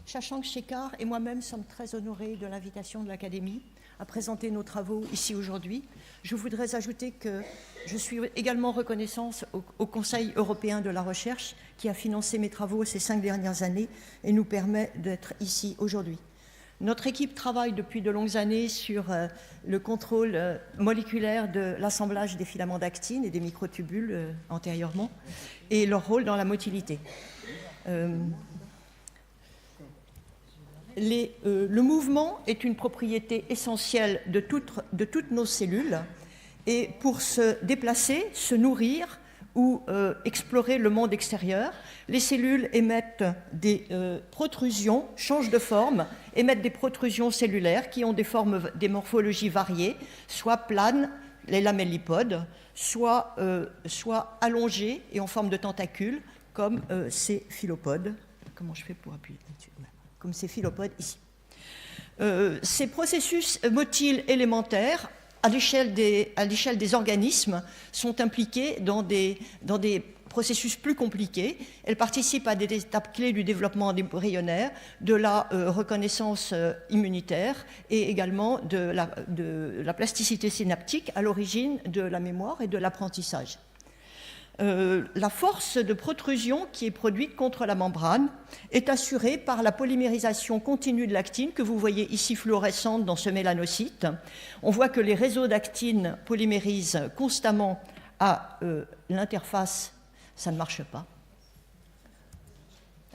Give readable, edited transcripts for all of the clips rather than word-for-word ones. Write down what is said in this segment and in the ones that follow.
Shashank Shekhar et moi-même sommes très honorés de l'invitation de l'Académie à présenter nos travaux ici aujourd'hui. Je voudrais ajouter que je suis également reconnaissante au Conseil européen de la recherche qui a financé mes travaux ces 5 dernières années et nous permet d'être ici aujourd'hui. Notre équipe travaille depuis de longues années sur le contrôle moléculaire de l'assemblage des filaments d'actine et des microtubules antérieurement et leur rôle dans la motilité. Le mouvement est une propriété essentielle de toutes nos cellules et pour se déplacer, se nourrir ou explorer le monde extérieur, les cellules émettent des protrusions, changent de forme, émettent des protrusions cellulaires qui ont des morphologies variées, soit planes, les lamellipodes, soit allongées et en forme de tentacules, comme ces philopodes. Comment je fais pour appuyer là-dessus ? Comme ces philopodes ici. Ces processus motiles élémentaires, à l'échelle des organismes, sont impliqués dans des processus plus compliqués. Elles participent à des étapes clés du développement embryonnaire, de la reconnaissance immunitaire et également de la plasticité synaptique à l'origine de la mémoire et de l'apprentissage. La force de protrusion qui est produite contre la membrane est assurée par la polymérisation continue de l'actine que vous voyez ici fluorescente dans ce mélanocyte. On voit que les réseaux d'actine polymérisent constamment à l'interface, ça ne marche pas,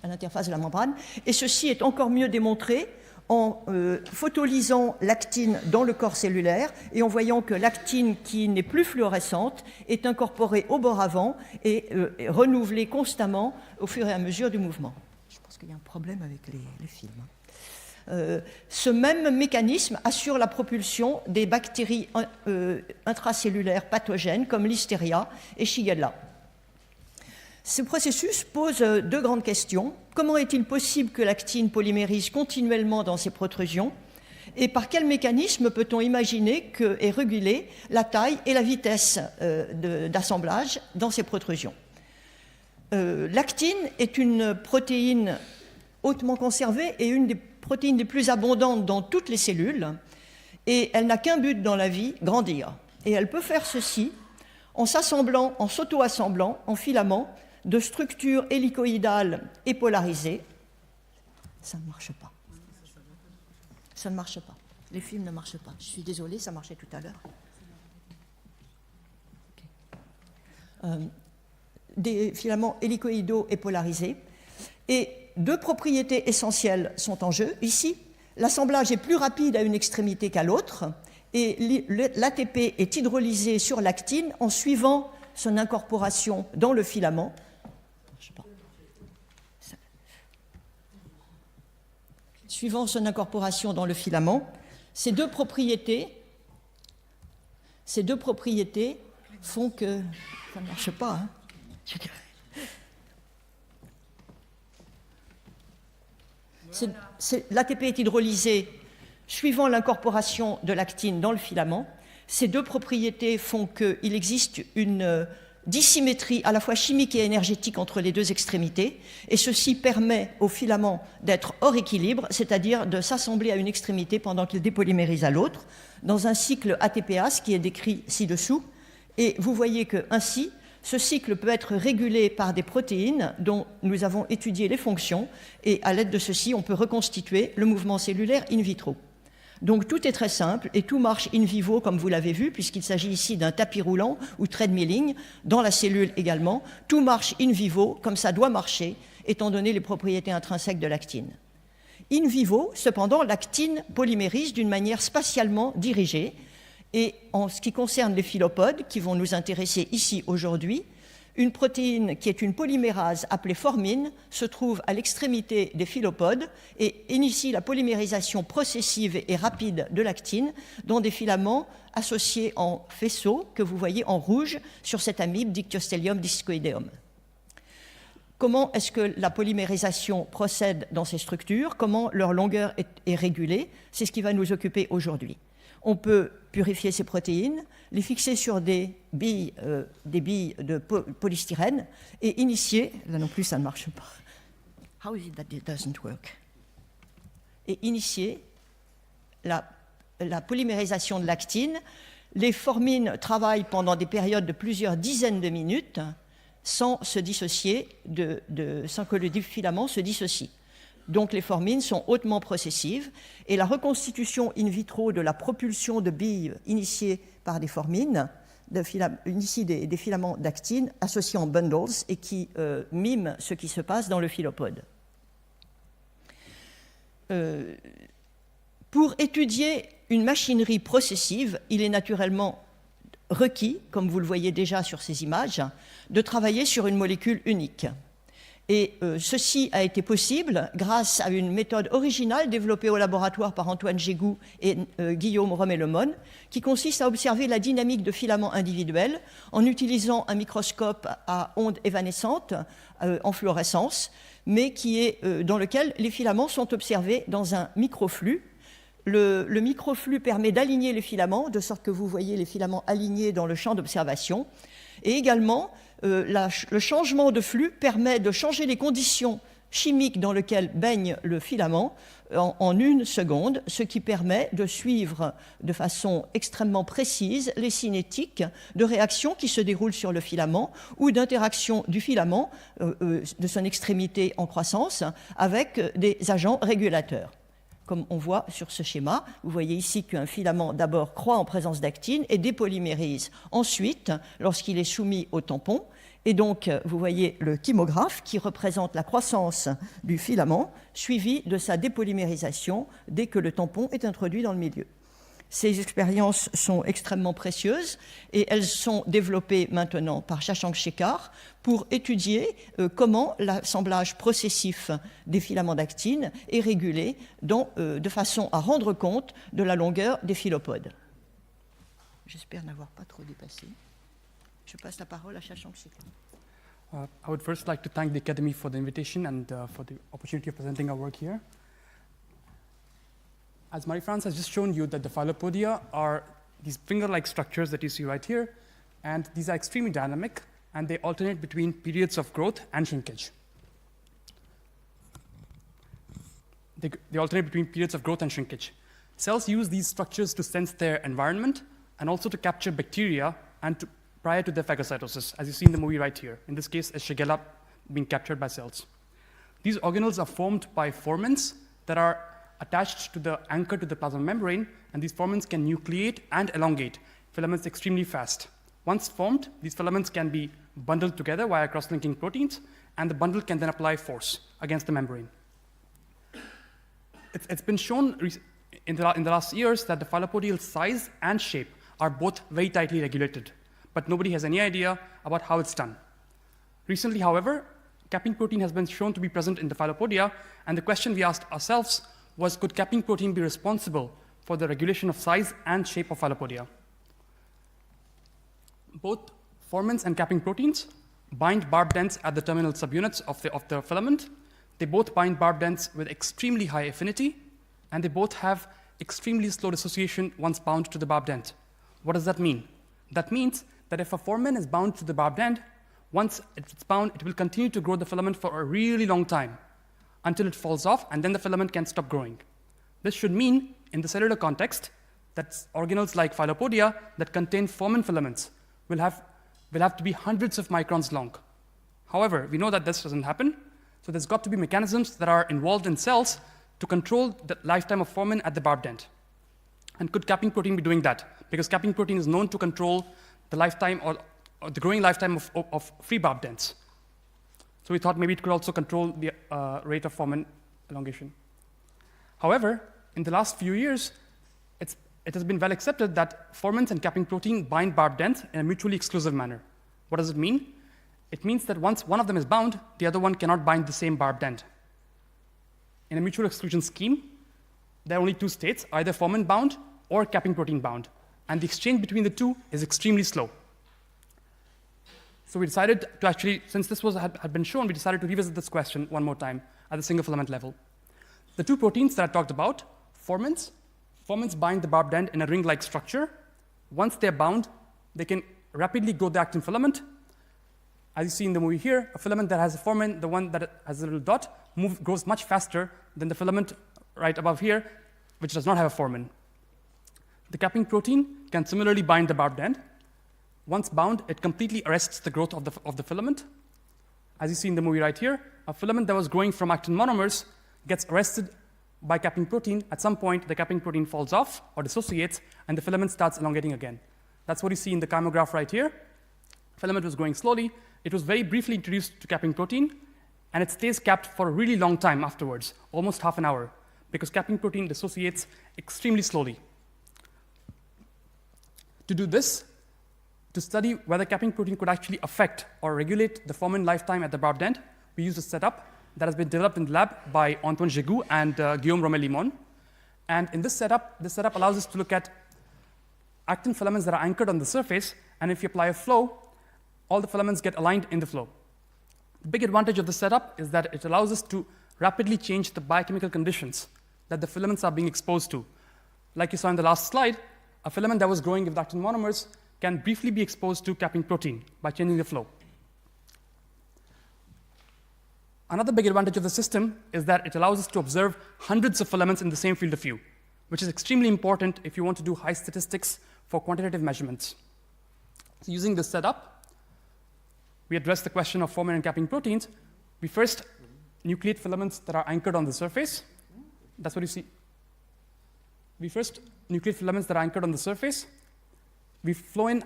à l'interface de la membrane, et ceci est encore mieux démontré en photolysant l'actine dans le corps cellulaire et en voyant que l'actine qui n'est plus fluorescente est incorporée au bord avant et renouvelée constamment au fur et à mesure du mouvement. Je pense qu'il y a un problème avec les films. Ce même mécanisme assure la propulsion des bactéries intracellulaires pathogènes comme Listeria et Shigella. Ce processus pose 2 grandes questions. Comment est-il possible que l'actine polymérise continuellement dans ces protrusions? Et par quel mécanisme peut-on imaginer et réguler la taille et la vitesse d'assemblage dans ces protrusions? L'actine est une protéine hautement conservée et une des protéines les plus abondantes dans toutes les cellules. Et elle n'a qu'un but dans la vie, grandir. Et elle peut faire ceci en s'assemblant, en s'auto-assemblant en filaments de structures hélicoïdales et polarisées. Ça ne marche pas. Ça ne marche pas. Les films ne marchent pas. Je suis désolée, ça marchait tout à l'heure. Okay. Des filaments hélicoïdaux et polarisés. Et 2 propriétés essentielles sont en jeu. Ici, l'assemblage est plus rapide à une extrémité qu'à l'autre. Et l'ATP est hydrolysé sur l'actine en suivant son incorporation dans le filament. Suivant son incorporation dans le filament, ces deux propriétés font que ça ne marche pas. Hein, je dirais. L'ATP est hydrolysé suivant l'incorporation de l'actine dans le filament. Ces 2 propriétés font qu'il existe une dissymétrie à la fois chimique et énergétique entre les 2 extrémités, et ceci permet au filament d'être hors équilibre, c'est-à-dire de s'assembler à une extrémité pendant qu'il dépolymérise à l'autre, dans un cycle ATPase qui est décrit ci-dessous. Et vous voyez que ainsi, ce cycle peut être régulé par des protéines dont nous avons étudié les fonctions, et à l'aide de ceci, on peut reconstituer le mouvement cellulaire in vitro. Donc tout est très simple et tout marche in vivo comme vous l'avez vu, puisqu'il s'agit ici d'un tapis roulant ou treadmilling, dans la cellule également. Tout marche in vivo comme ça doit marcher, étant donné les propriétés intrinsèques de l'actine. In vivo, cependant, l'actine polymérise d'une manière spatialement dirigée. Et en ce qui concerne les philopodes, qui vont nous intéresser ici aujourd'hui, une protéine qui est une polymérase appelée formine se trouve à l'extrémité des philopodes et initie la polymérisation processive et rapide de l'actine dans des filaments associés en faisceaux que vous voyez en rouge sur cette amibe Dictyostelium discoideum. Comment est-ce que la polymérisation procède dans ces structures? Comment leur longueur est régulée? C'est ce qui va nous occuper aujourd'hui. On peut purifier ces protéines, les fixer sur des billes de polystyrène et initier, là non plus ça ne marche pas. How is it that it doesn't work? et initier la polymérisation de l'actine. Les formines travaillent pendant des périodes de plusieurs dizaines de minutes sans se dissocier, sans que le filament se dissocie. Donc les formines sont hautement processives et la reconstitution in vitro de la propulsion de billes initiée par des formines, initiée des filaments d'actine associés en bundles et qui miment ce qui se passe dans le phylopode. Pour étudier une machinerie processive, il est naturellement requis, comme vous le voyez déjà sur ces images, de travailler sur une molécule unique. Et ceci a été possible grâce à une méthode originale développée au laboratoire par Antoine Gégou et Guillaume Romelemon, qui consiste à observer la dynamique de filaments individuels en utilisant un microscope à ondes évanescentes en fluorescence, mais dans lequel les filaments sont observés dans un microflux. Le microflux permet d'aligner les filaments, de sorte que vous voyez les filaments alignés dans le champ d'observation. Et également, le changement de flux permet de changer les conditions chimiques dans lesquelles baigne le filament en 1 seconde, ce qui permet de suivre de façon extrêmement précise les cinétiques de réactions qui se déroulent sur le filament ou d'interaction du filament, de son extrémité en croissance, avec des agents régulateurs. Comme on voit sur ce schéma, vous voyez ici qu'un filament d'abord croît en présence d'actine et dépolymérise ensuite lorsqu'il est soumis au tampon. Et donc, vous voyez le chymographe qui représente la croissance du filament, suivi de sa dépolymérisation dès que le tampon est introduit dans le milieu. Ces expériences sont extrêmement précieuses et elles sont développées maintenant par Shashank Shekhar pour étudier comment l'assemblage processif des filaments d'actine est régulé de façon à rendre compte de la longueur des filopodes. J'espère n'avoir pas trop dépassé. Je passe la parole à Shashank Shekhar. I would first like to thank the Academy for the invitation and for the opportunity of presenting our work here. As Marie-France has just shown you that the Filopodia are these finger-like structures that you see right here, and these are extremely dynamic, and they alternate between periods of growth and shrinkage. They alternate between periods of growth and shrinkage. Cells use these structures to sense their environment and also to capture bacteria and prior to their phagocytosis, as you see in the movie right here. In this case, a Shigella being captured by cells. These organelles are formed by foramens that are attached to the anchor to the plasma membrane, and these foramens can nucleate and elongate filaments extremely fast. Once formed, these filaments can be bundled together via cross-linking proteins, and the bundle can then apply force against the membrane. It's been shown in the last years that the filopodial size and shape are both very tightly regulated, but nobody has any idea about how it's done. Recently, however, capping protein has been shown to be present in the filopodia, and the question we asked ourselves was, could capping protein be responsible for the regulation of size and shape of filopodia? Both foramens and capping proteins bind barbed ends at the terminal subunits of the filament. They both bind barbed ends with extremely high affinity, and they both have extremely slow dissociation once bound to the barbed end. What does that mean? That means that if a foramen is bound to the barbed end, once it's bound, it will continue to grow the filament for a really long time until it falls off, and then the filament can stop growing. This should mean, in the cellular context, that organelles like Filopodia that contain foramen filaments will have to be hundreds of microns long. However, we know that this doesn't happen, so there's got to be mechanisms that are involved in cells to control the lifetime of foramen at the barbed end. And could capping protein be doing that? Because capping protein is known to control the lifetime or the growing lifetime of free barbed ends. So we thought maybe it could also control the rate of foramen elongation. However, in the last few years, it has been well accepted that foramens and capping protein bind barbed ends in a mutually exclusive manner. What does it mean? It means that once one of them is bound, the other one cannot bind the same barbed end. In a mutual exclusion scheme, there are only two states, either foramen bound or capping protein bound. And the exchange between the two is extremely slow. So we decided to actually, since this had been shown, we decided to revisit this question one more time at the single filament level. The two proteins that I talked about, foramens bind the barbed end in a ring-like structure. Once they're bound, they can rapidly grow the actin filament. As you see in the movie here, a filament that has a foramen, the one that has a little dot, grows much faster than the filament right above here, which does not have a formin. The capping protein can similarly bind the barbed end. Once bound, it completely arrests the growth of the filament. As you see in the movie right here, a filament that was growing from actin monomers gets arrested by capping protein. At some point, the capping protein falls off or dissociates, and the filament starts elongating again. That's what you see in the chymograph right here. Filament was growing slowly. It was very briefly introduced to capping protein, and it stays capped for a really long time afterwards, almost half an hour, because capping protein dissociates extremely slowly. To do this, to study whether capping protein could actually affect or regulate the formin lifetime at the barbed end, we used a setup that has been developed in the lab by Antoine Jégou and Guillaume Romet-Limon. And in this setup allows us to look at actin filaments that are anchored on the surface, and if you apply a flow, all the filaments get aligned in the flow. The big advantage of the setup is that it allows us to rapidly change the biochemical conditions that the filaments are being exposed to. Like you saw in the last slide, a filament that was growing with actin monomers can briefly be exposed to capping protein by changing the flow. Another big advantage of the system is that it allows us to observe hundreds of filaments in the same field of view, which is extremely important if you want to do high statistics for quantitative measurements. So using this setup, we address the question of formin and capping proteins. We first nucleate filaments that are anchored on the surface. That's what you see. We first nucleate filaments that are anchored on the surface. We flow in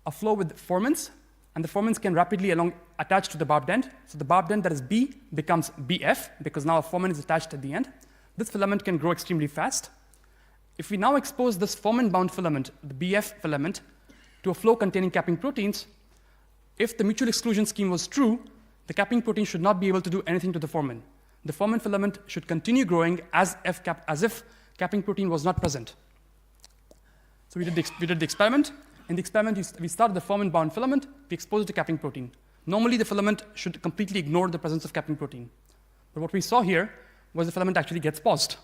a flow with formins, and the formins can rapidly attach to the barbed end. So the barbed end that is B becomes BF, because now a formin is attached at the end. This filament can grow extremely fast. If we now expose this formin-bound filament, the BF filament, to a flow containing capping proteins, if the mutual exclusion scheme was true, the capping protein should not be able to do anything to the formin. The formin filament should continue growing as if capping protein was not present. So we did the experiment. In the experiment, we started the formin-bound filament, we exposed it to capping protein. Normally, the filament should completely ignore the presence of capping protein. But what we saw here was the filament actually gets paused,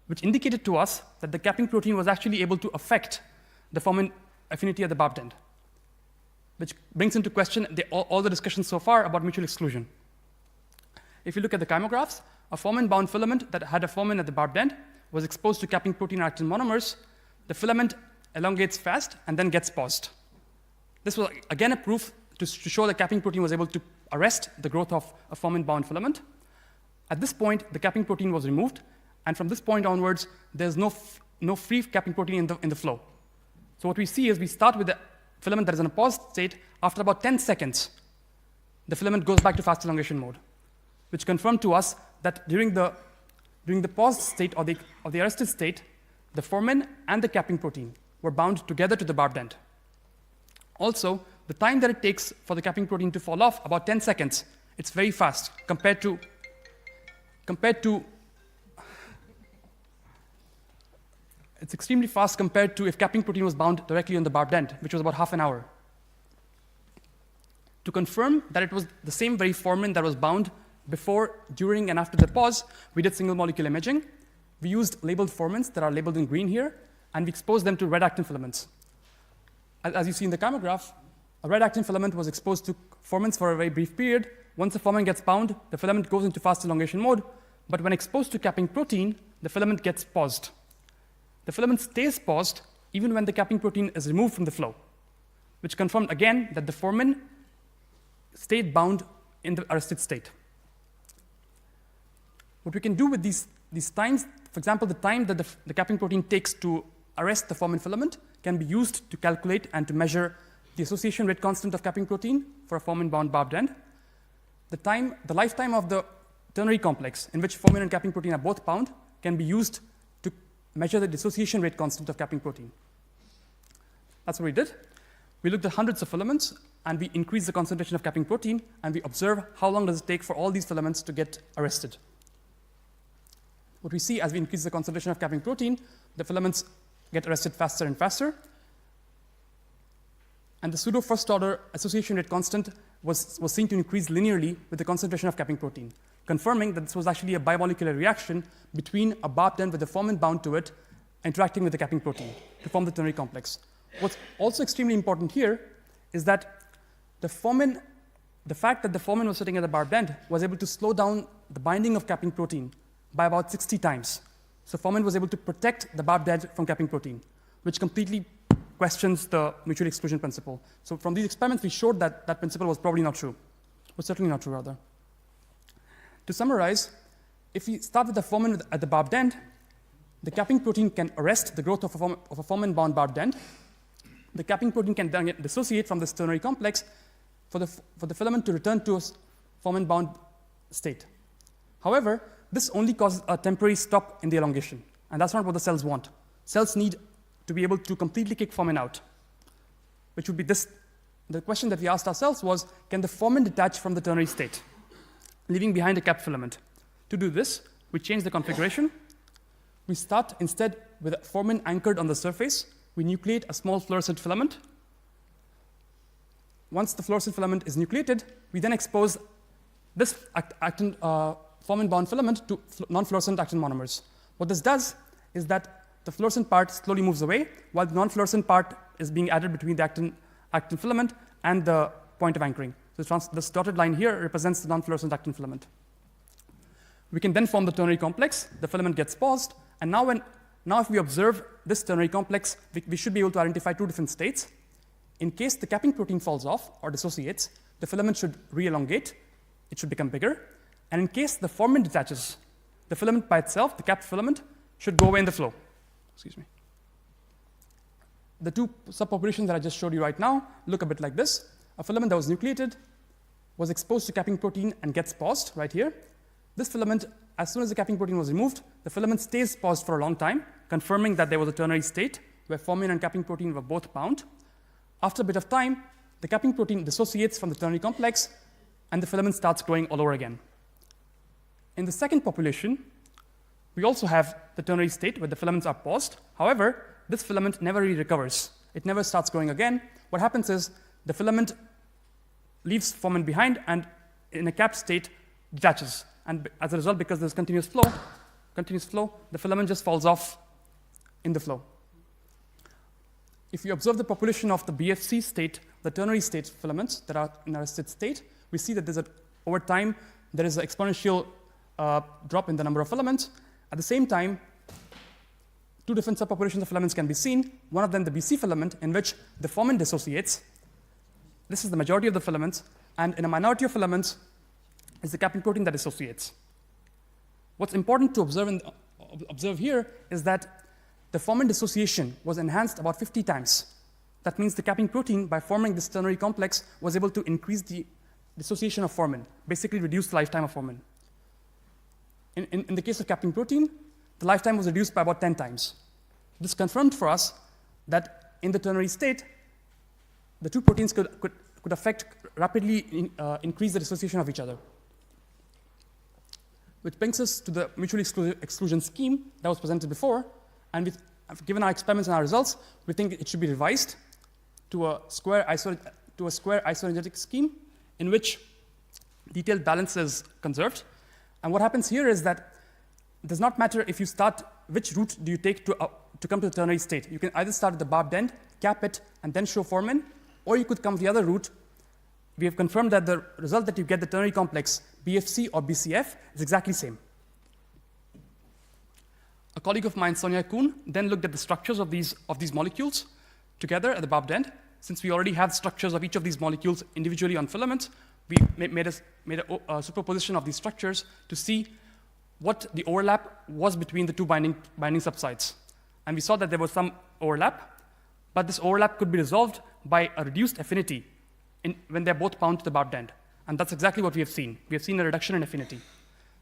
which indicated to us that the capping protein was actually able to affect the formin affinity at the barbed end, which brings into question all the discussions so far about mutual exclusion. If you look at the chymographs, a formin-bound filament that had a formin at the barbed end was exposed to capping protein actin monomers. The filament elongates fast and then gets paused. This was, again, a proof to show that capping protein was able to arrest the growth of a formin-bound filament. At this point, the capping protein was removed, and from this point onwards, there's no free capping protein in the flow. So what we see is we start with the filament that is in a paused state. After about 10 seconds, the filament goes back to fast elongation mode, which confirmed to us that during the paused state or the arrested state, the formin and the capping protein were bound together to the barbed end. Also, the time that it takes for the capping protein to fall off, about 10 seconds, it's very fast compared to it's extremely fast compared to if capping protein was bound directly on the barbed end, which was about half an hour. To confirm that it was the same very formin that was bound before, during, and after the pause, we did single molecule imaging. We used labeled formins that are labeled in green here, and we exposed them to red actin filaments. As you see in the chymograph, a red actin filament was exposed to formins for a very brief period. Once the formin gets bound, the filament goes into fast elongation mode, but when exposed to capping protein, the filament gets paused. The filament stays paused even when the capping protein is removed from the flow, which confirmed again that the formin stayed bound in the arrested state. What we can do with these times, for example, the time that the capping protein takes to arrest the formin filament can be used to calculate and to measure the association rate constant of capping protein for a formin-bound barbed end. The lifetime of the ternary complex in which formin and capping protein are both bound can be used to measure the dissociation rate constant of capping protein. That's what we did. We looked at hundreds of filaments, and we increased the concentration of capping protein, and we observe how long does it take for all these filaments to get arrested. What we see as we increase the concentration of capping protein, the filaments get arrested faster and faster. And the pseudo first order association rate constant was seen to increase linearly with the concentration of capping protein, confirming that this was actually a bimolecular reaction between a barbed end with the formin bound to it interacting with the capping protein to form the ternary complex. What's also extremely important here is that the fact that the formin was sitting at the barbed end was able to slow down the binding of capping protein by about 60 times. So Forman was able to protect the barbed edge from capping protein, which completely questions the mutual exclusion principle. So from these experiments, we showed that that principle was probably not true. Was certainly not true, rather. To summarize, if we start with the Forman at the barbed end, the capping protein can arrest the growth of a Forman-bound barbed end. The capping protein can then dissociate from this ternary complex for the filament to return to a Forman-bound state. However, this only causes a temporary stop in the elongation, and that's not what the cells want. Cells need to be able to completely kick Forman out, which would be this. The question that we asked ourselves was, can the Forman detach from the ternary state, leaving behind a capped filament? To do this, we change the configuration. We start instead with a Forman anchored on the surface. We nucleate a small fluorescent filament. Once the fluorescent filament is nucleated, we then expose this Forman-bound filament to non-fluorescent actin monomers. What this does is that the fluorescent part slowly moves away, while the non-fluorescent part is being added between the actin filament and the point of anchoring. So this dotted line here represents the non-fluorescent actin filament. We can then form the ternary complex. The filament gets paused, and now if we observe this ternary complex, we should be able to identify two different states. In case the capping protein falls off or dissociates, the filament should re-elongate. It should become bigger. And in case the Forman detaches, the filament by itself, the capped filament, should go away in the flow. Excuse me. The two subpopulations that I just showed you right now look a bit like this. A filament that was nucleated was exposed to capping protein and gets paused right here. This filament, as soon as the capping protein was removed, the filament stays paused for a long time, confirming that there was a ternary state where Forman and capping protein were both bound. After a bit of time, the capping protein dissociates from the ternary complex, and the filament starts growing all over again. In the second population, we also have the ternary state where the filaments are paused. However, this filament never really recovers. It never starts growing again. What happens is the filament leaves Forman behind and in a capped state detaches. And as a result, because there's continuous flow, the filament just falls off in the flow. If you observe the population of the BFC state, the ternary state filaments that are in arrested state, we see that over time, there is an exponential drop in the number of filaments. At the same time, two different subpopulations of filaments can be seen. One of them, the BC filament, in which the Forman dissociates. This is the majority of the filaments. And in a minority of filaments is the capping protein that dissociates. What's important to observe here is that the Forman dissociation was enhanced about 50 times. That means the capping protein, by forming this ternary complex, was able to increase the dissociation of Forman, basically reduce the lifetime of Forman. In the case of capping protein, the lifetime was reduced by about 10 times. This confirmed for us that in the ternary state, the two proteins could rapidly increase the dissociation of each other. Which brings us to the mutual exclusion scheme that was presented before. And given our experiments and our results, we think it should be revised to a square isoenergetic scheme in which detailed balance is conserved. And what happens here is that it does not matter if you start, which route do you take to come to the ternary state. You can either start at the barbed end, cap it, and then show Forman, or you could come the other route. We have confirmed that the result that you get, the ternary complex, BFC or BCF, is exactly the same. A colleague of mine, Sonia Kuhn, then looked at the structures of these molecules together at the barbed end. Since we already have structures of each of these molecules individually on filaments, we made a superposition of these structures to see what the overlap was between the two binding subsites. And we saw that there was some overlap, but this overlap could be resolved by a reduced affinity when they're both bound to the barbed end. And that's exactly what we have seen. We have seen a reduction in affinity.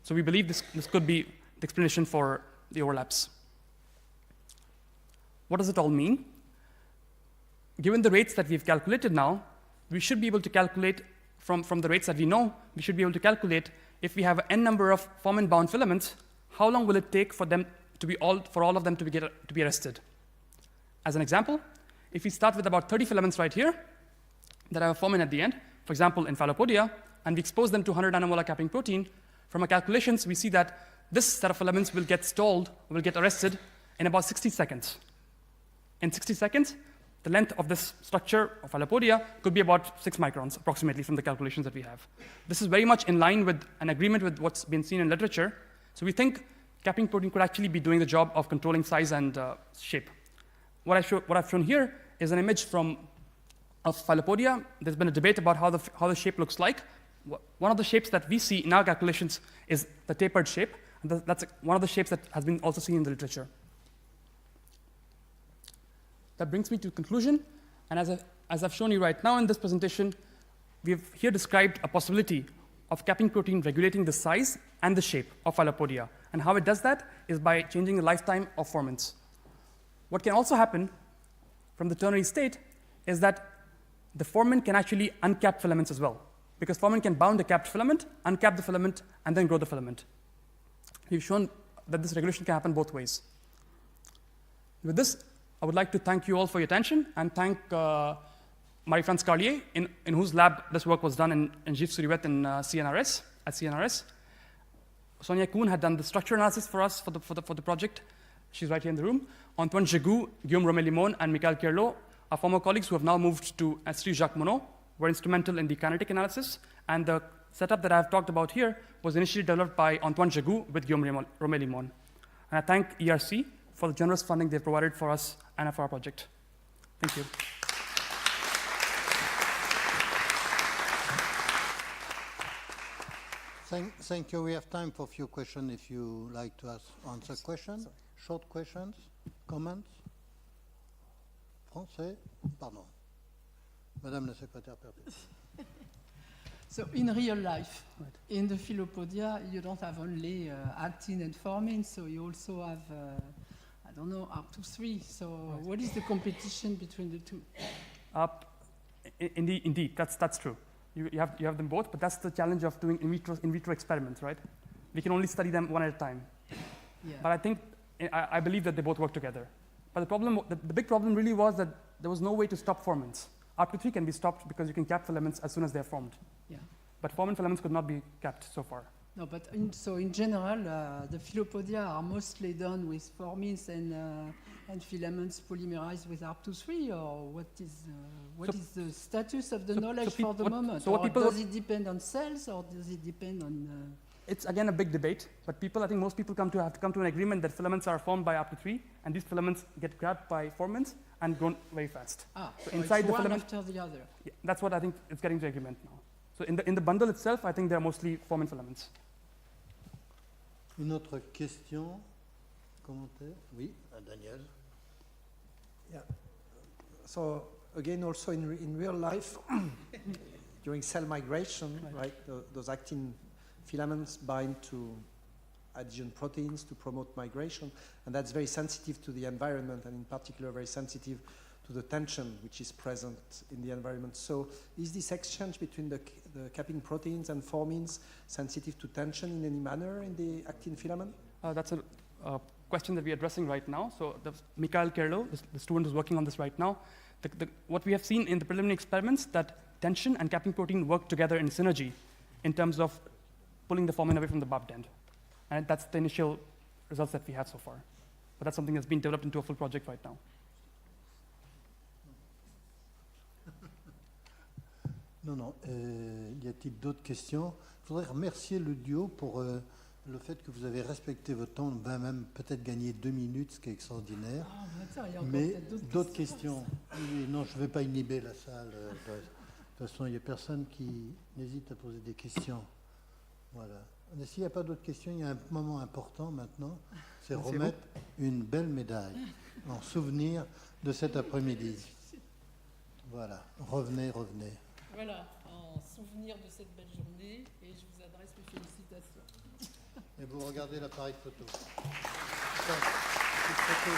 So we believe this could be the explanation for the overlaps. What does it all mean? Given the rates that we've calculated now, we should be able to calculate from the rates that we know, we should be able to calculate if we have n number of Forman-bound filaments, how long will it take for all of them to be arrested? As an example, if we start with about 30 filaments right here that have a Forman at the end, for example, in Phallopodia, and we expose them to 100 nanomolar capping protein, from our calculations, we see that this set of filaments will get stalled, will get arrested in about 60 seconds. In 60 seconds, the length of this structure of Phallopodia could be about 6 microns, approximately, from the calculations that we have. This is very much in line with an agreement with what's been seen in literature. So we think capping protein could actually be doing the job of controlling size and shape. What I've shown here is an image of Filopodia. There's been a debate about how the shape looks like. One of the shapes that we see in our calculations is the tapered shape. And that's one of the shapes that has been also seen in the literature. That brings me to conclusion. And as I've shown you right now in this presentation, we've here described a possibility of capping protein regulating the size and the shape of Filopodia. And how it does that is by changing the lifetime of formants. What can also happen from the ternary state is that the formant can actually uncap filaments as well, because formant can bound a capped filament, uncap the filament, and then grow the filament. We've shown that this regulation can happen both ways. With this, I would like to thank you all for your attention and thank Marie-France Carlier, in whose lab this work was done in Gilles Sourouet in CNRS. Sonia Kuhn had done the structure analysis for us for the project. She's right here in the room. Antoine Jegou, Guillaume Romé-Limon, and Michael Kerlo, our former colleagues who have now moved to Institut Jacques Monod, were instrumental in the kinetic analysis. And the setup that I've talked about here was initially developed by Antoine Jegou with Guillaume Romé-Limon. And I thank ERC for the generous funding they've provided for us and for our project. Thank you. Thank you. We have time for a few questions if you like to answer questions. Short questions, comments. Français, pardon. Madame la secrétaire perpétuelle. So in real life, in the Filopodia, you don't have only actin and formin, so you also have, I don't know, up to 3. So what is the competition between the two? Indeed, that's true. You have them both, but that's the challenge of doing in vitro experiments, right? We can only study them one at a time. Yeah. But I believe that they both work together. But the big problem really was that there was no way to stop formants. RP3 can be stopped because you can cap filaments as soon as they're formed. Yeah. But formant filaments could not be capped so far. No, but in general, the Filopodia are mostly done with formins and filaments polymerized with ARP23, or what is the status of the knowledge for the moment? Does it depend on cells, or does it depend on? It's again a big debate, but I think most people have to come to an agreement that filaments are formed by ARP3, and these filaments get grabbed by formants and grown very fast. So inside it's the one filament, after the other. Yeah, that's what I think is getting to agreement now. So in the bundle itself, I think they're mostly formant filaments. Une autre question, commentaire? Oui, Daniel. Yeah. So again, also in real life, during cell migration, right, those actin filaments bind to adhesion proteins to promote migration, and that's very sensitive to the environment, and in particular very sensitive to the tension which is present in the environment. So is this exchange between the capping proteins and formins sensitive to tension in any manner in the actin filament? That's a question that we're addressing right now. So Michael Kerlo, the student who's working on this right now, what we have seen in the preliminary experiments, that tension and capping protein work together in synergy in terms of pulling the formin away from the barbed end. And that's the initial results that we have so far. But that's something that's been developed into a full project right now. Non. Y a-t-il d'autres questions? Je voudrais remercier le duo pour le fait que vous avez respecté votre temps, va même peut-être gagner 2 minutes, ce qui est extraordinaire. Mais d'autres questions? Oui, non, je ne vais pas inhiber la salle. De toute façon, il n'y a personne qui n'hésite à poser des questions. Voilà. Mais s'il n'y a pas d'autres questions, il y a un moment important maintenant, c'est remettre une belle médaille en souvenir de cet après-midi. Voilà, revenez. Voilà, en souvenir de cette belle journée, et je vous adresse mes félicitations. Et vous regardez l'appareil photo. Petite photo.